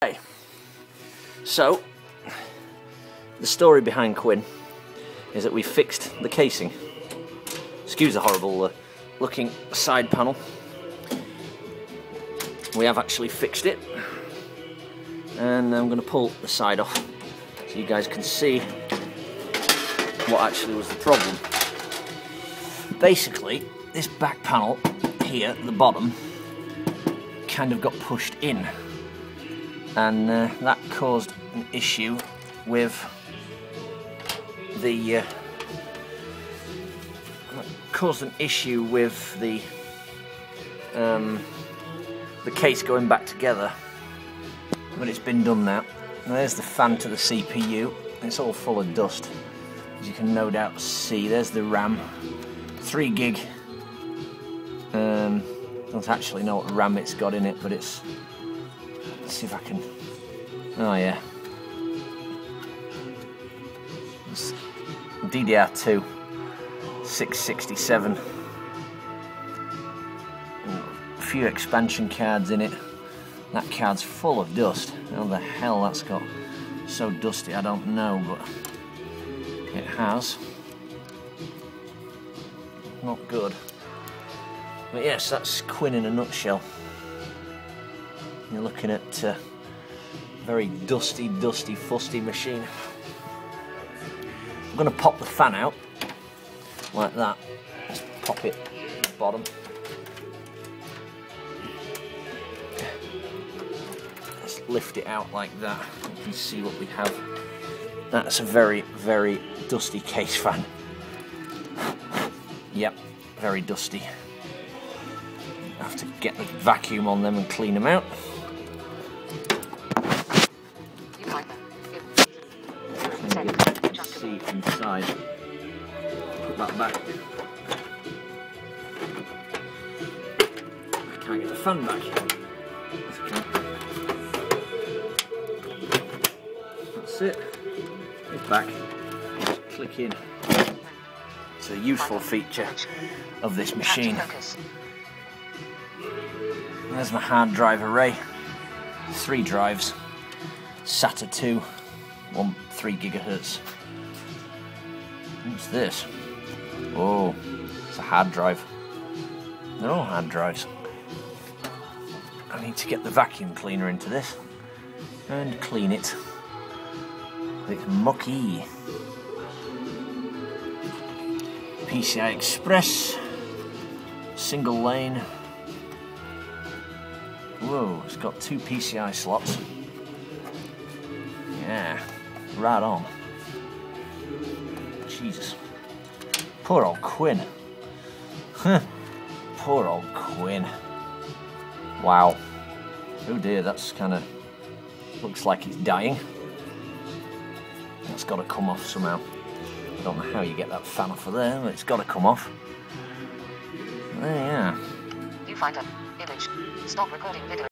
Okay, so the story behind Quinn is that we fixed the casing. Excuse the horrible looking side panel. We have actually fixed it, and I'm going to pull the side off so you guys can see what actually was the problem. Basically, this back panel here at the bottom kind of got pushed in, and that caused an issue with the case going back together, but it's been done now. And there's the fan to the CPU, and it's all full of dust, as you can no doubt see. There's the RAM, 3 gig. Don't actually know what RAM it's got in it, but it's, let's see if I can, oh yeah, it's DDR2 667, a few expansion cards in it. That card's full of dust. How the hell that's got so dusty, I don't know, but it has. Not good. But yes, that's Quinn in a nutshell. You're looking at a very dusty, fusty machine. I'm going to pop the fan out like that. Just pop it at the bottom. Let's lift it out like that. You can see what we have. That's a very, very dusty case fan. Yep, very dusty. I have to get the vacuum on them and clean them out. See inside. Put that back. I can't get the fan back. That's it. It's back. Just click in. It's a useful feature of this machine. There's my hard drive array. 3 drives. SATA 2. 3 gigahertz. What's this? Oh, it's a hard drive. They're all hard drives. I need to get the vacuum cleaner into this and clean it. It's mucky. PCI Express. Single lane. Whoa, it's got 2 PCI slots. Yeah, right on. Jesus. Poor old Quinn. Poor old Quinn. Wow. Oh dear, that's kind of, looks like it's dying. That's got to come off somehow. I don't know how you get that fan off of there, but it's got to come off. There you are. Viewfinder, image, stop recording video.